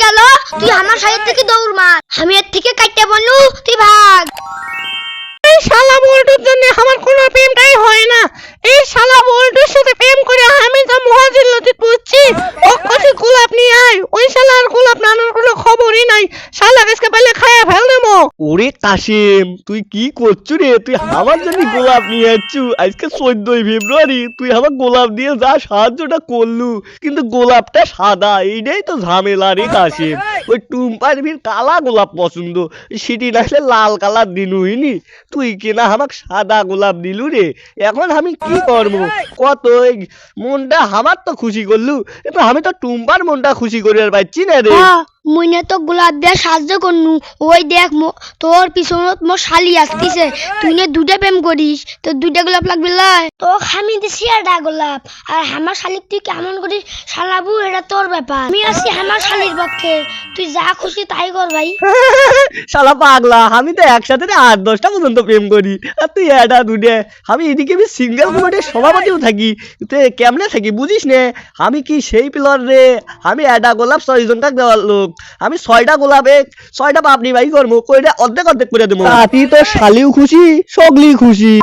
গেল তুই আমার সাইড থেকে দৌড় মার, আমি এর থেকে কাটতে বললু তুই ভাগ। এই শালা বল্টুর জন্য আমার কোনো প্রেমটাই হয় না। এই শালা বল্টুর সাথে প্রেম করে আমি তো মহাজিল্লতি পড়ছি। অক্ষতি গোলাপ নিয়ে আয়, ওই শালা আর গোলাপ নানোর কোনো খবরই নাই। শালা আজকে পাইলে খায়া ফেল দেবো। ওরে কাশিম, তুই কি করছু রে? তুই আমার জন্য গোলাপ নিয়ে আসছু? আজকে 14ই ফেব্রুয়ারি, তুই আমার গোলাপ দিয়ে যা সাহায্যটা করলু, কিন্তু গোলাপটা সাদা, এইটাই তো ঝামেলা রে কাশিম। ওই টুম্পার ভিড় কালা গোলাপ পছন্দ, সিটি নাচলে লাল কালার দিলুইনি, তুই কিনা আমাকে সাদা গোলাপ দিলু রে। এখন আমি কি করবো? কত মনটা আমার তো খুশি করলু, কিন্তু আমি তো টুম্পার মনটা খুশি করিবার পারছি না রে। মুইনে তো গোলাপ দিয়ে সাহায্য করনু, ওই দেখ তোর পিছনত মোর শালি আসতিছে, তুই নে দুটা প্রেম করিস, তোর দুটা গোলাপ লাগবে লাই। তো আমি দিছি একটা গোলাপ, আর আমার শালিক তুই কেমন করিস শালাবু, এটা তোর ব্যাপার। আমি আছি আমার শালির পক্ষে, তুই যা খুশি তাই কর ভাই। শালা পাগলা, আমি তো একসাথে 8-10টা পর্যন্ত প্রেম করি, আর তুই এটা দুটে। আমি এদিকে আমি সিঙ্গেল কমিটির সভাপতিও থাকি, তুই কেমনে থাকি বুঝিস নে? আমি কি সেই প্লেয়ার রে? আমি একটা গোলাপ 6 জনকে দেওয়ার লোক, আমি 6টা গোলাপে 6টা পাপড়ি বাই করবো, কইটা অর্ধেক অর্ধেক করে দেবো। তুই তো শালিও খুশি, সগলি খুশি।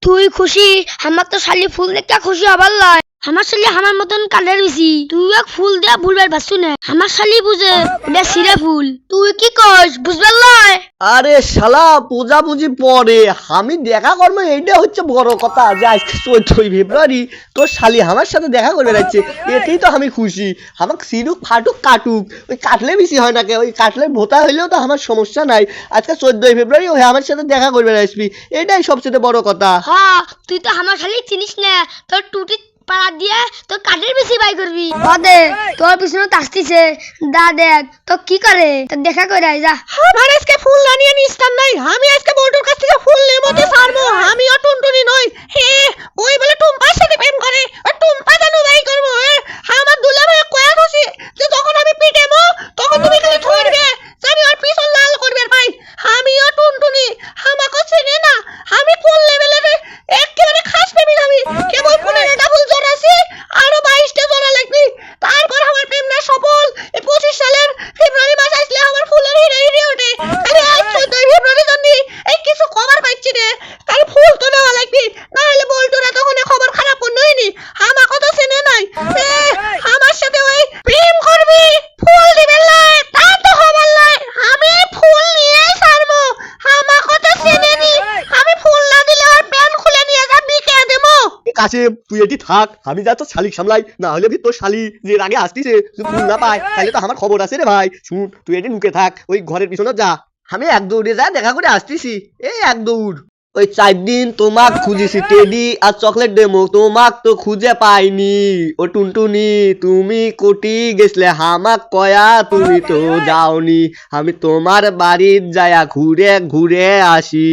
তুই খুশি, আমার তো শালি ফুল দেখতে খুশি হবার লয়। আমার শালি আমার মতন কালের বেশি, তুই এক ফুল দেয়া ভুলবার পারছু না। আমার শালি বুঝে ওটা সিরে ফুল, তুই কি কস বুঝবার লয়? আরে শালা পূজা পুজি পরে, আমি দেখা করবো, এইটা হচ্ছে বড় কথা। যে আজকে 14ই ফেব্রুয়ারি, তোর শালি আমার সাথে দেখা করে যাচ্ছে, এতেই তো আমি খুশি। আমাকে সিরুক ফাটুক কাটুক, ওই কাটলে বেশি হয় নাকি? ওই কাটলে ভোতা হইলেও তো আমার সমস্যা নাই। আজকে 14ই ফেব্রুয়ারি ওই আমার সাথে দেখা করবে আসবি, এটাই সবচেয়ে বড় কথা। হ্যাঁ, তুই তো আমার শালি চিনিস না, তোর টুটি পাড়া দিয়ে তোর কাঠের বেশি বাই করবি। দে তোর পিছনে আসতিছে, দা দেখ তো কি করে, তো দেখা করে আয় যা। আমার আজকে ফুল না নিয়ে নিস্তার নাই, আমি আজকে বল্টুর কাছ থেকে ফুল নেবো দিয়ে ছাড়বো। আমিও টুনটুনি নই। হে, ওই বলে টুম্পার সাথে প্রেম করে, আর টুম্পা জানো বাই করবো। আমার দুলা ভাই কয়া খুশি যে যখন আমি পিটেমো তখন তুমি খালি ধরবে, আমি ওর পিছন লাল করবে ভাই। আমিও টুনটুনি, আমাকে চেনে না। আমি ফুল লেভেলের একেবারে খাস প্রেমিক। আমি কেবল ফুলের ডাবল জোড়া আছে, আরো 22টা জোড়া লাগবে, তারপর আমার প্রেম না সফল। এই 25 সালের ফেব্রুয়ারি মাস আসলে আমার ফুলের হিরে হিরে ওঠে। আরে আজ 14ই ফেব্রুয়ারি জন্য এই কিছু খবর পাচ্ছি রে, তার ফুল তো নেওয়া লাগবে, না হলে বল্টুরা তখন খবর খারাপ নইনি। আমাকে তো চেনে নাই, আমার সাথে ওই প্রেম করবি, ফুল দিবে লাই, তা তো হবার লাই। আমি ফুল নিয়ে ছাড়বো, আমাকে তো চেনে নি। আমি ফুল না দিলে আর প্যান খুলে নিয়ে যা বিকে দেবো। কাছে তুই এটি থাক, আমি যা তো শালিক সামলাই, না হলে তোর শালি যে আগে আসতিছে যদি ফুল না পায় তাহলে তো আমার খবর আছে রে ভাই। শুন, তুই এটি নুকে থাক, ওই ঘরের পিছনে যা, আমি এক দৌড়ে যা দেখা করে আসতেছি। এই এক দৌড়। ওই 4 দিন তোমাক খুঁজেছি, টেডি আর চকলেট ডেমো, তোমাক তো খুঁজে পাইনি। ও টুনটুনি, তুমি কোটি গেছলে হামাক কয়া, তুমি তো যাওনি, আমি তোমার বাড়ির যায়া ঘুরে ঘুরে আসি।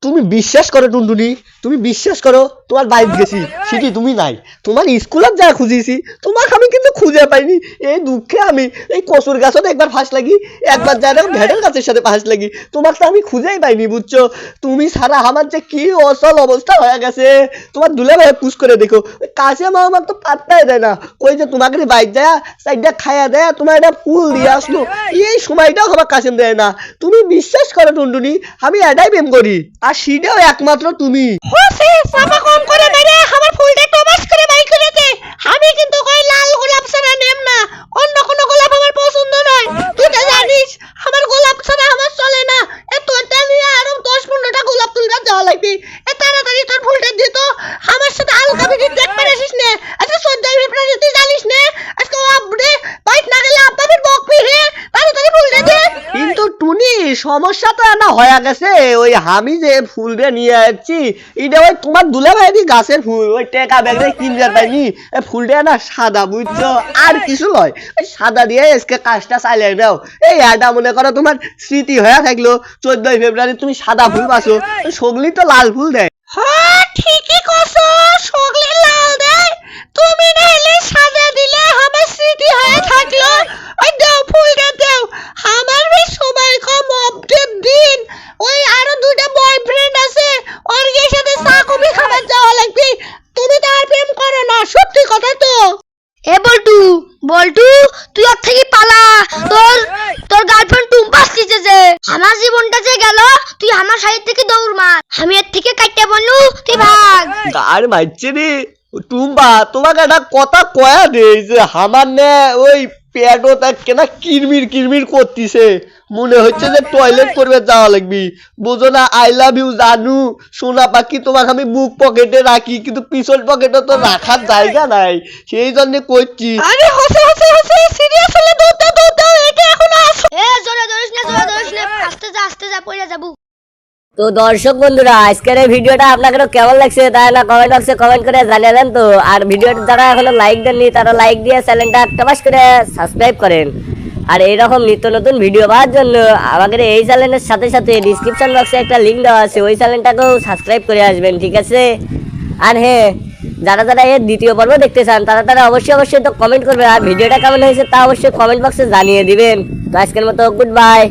তুমি বিশ্বাস করো টুনটুনি, তুমি বিশ্বাস করো, তোমার বাইক গেছি সেটি তুমি নাই, তোমার স্কুলের যা খুঁজেছি তোমাকে আমি কিন্তু খুঁজে পাইনি। এই দুঃখে আমি এই কচুর গাছতে একবার ফাঁস লাগি, একবার যাই না ভেটের গাছের সাথে ফাঁস লাগি, তোমাকে তো আমি খুঁজেই পাইনি বুঝছো। তুমি ছাড়া আমার যে কি অসল অবস্থা হয়ে গেছে, তোমার দুলে ভাই পুশ করে দেখো, কাছে মা আমার তো পাত্তাই দেয় না। ওই যে তোমাকে বাইক যায় সাইডটা খাইয়া দেয়, তোমার একটা ফুল দিয়ে আসলো, এই সময়টাও আমার কাছে দেয় না। তুমি বিশ্বাস করো টুনটুনি, আমি এটাই প্রেম করি, আর সেটাও একমাত্র তুমি। সামা কম করে মেরে আমার ফুলটা টবাস করে বাই করে দে। আমি কিন্তু কই লাল গোলাপ ছাড়া নেম না, অন্য কোনো গোলাপ আমার পছন্দ নয়। তুই তো জানিস আমার গোলাপ ছাড়া আমার চলে না। এ তোরটা নিয়ে আরো 10-15টা গোলাপ তুলবা যাওয়া লাগবে। এ তাড়াতাড়ি তোর ফুলটা দে তো, আমার সাথে আলকা বিটি দেখতে আসিস না। আজকে 14ই ফেব্রুয়ারি তুই জানিস না, আজকে আপডে বাইক না গেলে আব্বা ফির বকবি। হে, তাড়াতাড়ি ফুলটা দে। কিন্তু টুনি, সমস্যা তো না হয়ে গেছে, ওই আমি যে ফুলটা নিয়ে আসছি এটা ওই তোমার দুলা ভাই গাছের ফুল, ওই টেকা ব্যাগরে কিনতে পাইনি। ফুলটা না সাদা বুঝছো, আর কিছু নয়, ওই সাদা দিয়ে আজকে কাজটা চালিয়ে দাও। এই এটা মনে করো তোমার স্মৃতি হয়ে থাকলো, 14ই ফেব্রুয়ারি তুমি সাদা ফুল পাচ্ছো, সগলি তো লাল ফুল দেয়। হ্যাঁ ঠিকই কছো, সগলি লাল দেয়, তুমি নাইলে সাদা দিলে আমার স্মৃতি হয়ে থাকলো। ওই দাও ফুলটা দাও, আমার বেশ সময় কম, অপডেট দিন। ওই আরো 2টা বয়ফ্রেন্ড আছে, ওর সাথে চা কফি খাবার যাওয়া লাগবে। তুমি তো আর প্রেম করো না, সত্যি কথা তো। এ বল্টু, বল্টু তুই ওর থেকে পালা, তোর আমার সাইড থেকে দৌড় মার, আমি এর থেকে কাটতে বললু তুই ভাগ। আর মারছে রে টুম্পা, তোমাকে একটা কথা কয়া দেই যে আমার নে ওই পেটটা কেনা কিরমির কিরমির করতিছে, মনে হচ্ছে যে টয়লেট করবে যাওয়া লাগবি, বুঝো না? আই লাভ ইউ জানু সোনা পাখি, তোমাকে আমি বুক পকেটে রাখি কিন্তু পিছন পকেটে তো রাখার জায়গা নাই, সেই জন্য করছি। আরে হসে হসে হসে সিরিয়াস হলে দৌড় দাও এটা এখন আসো। এ জোরে ধরিস না, জোরে ধরিস না, আস্তে যা পড়ে যাবো। তো দর্শক বন্ধুরা, আজকের এই ভিডিওটা আপনাদের কেমন লাগছে তাই না কমেন্ট বক্সে কমেন্ট করে জানিয়ে দেন। তো আর ভিডিওটা যারা এখনো লাইক দেননি তারা লাইক দিয়ে চ্যানেলটা টাবাস করে সাবস্ক্রাইব করেন। আর এইরকম নিত্য নতুন ভিডিও পাওয়ার জন্য আমাদের এই চ্যানেলের সাথে সাথে ডিসক্রিপশন বক্সে একটা লিঙ্ক দেওয়া আছে, ওই চ্যানেলটাকেও সাবস্ক্রাইব করে আসবেন, ঠিক আছে? আর হ্যাঁ, যারা যারা এর দ্বিতীয় পর্ব দেখতে চান তারা অবশ্যই তো কমেন্ট করবে, আর ভিডিওটা কেমন হয়েছে তা অবশ্যই কমেন্ট বক্সে জানিয়ে দিবেন। তো আজকের মতো গুড বাই।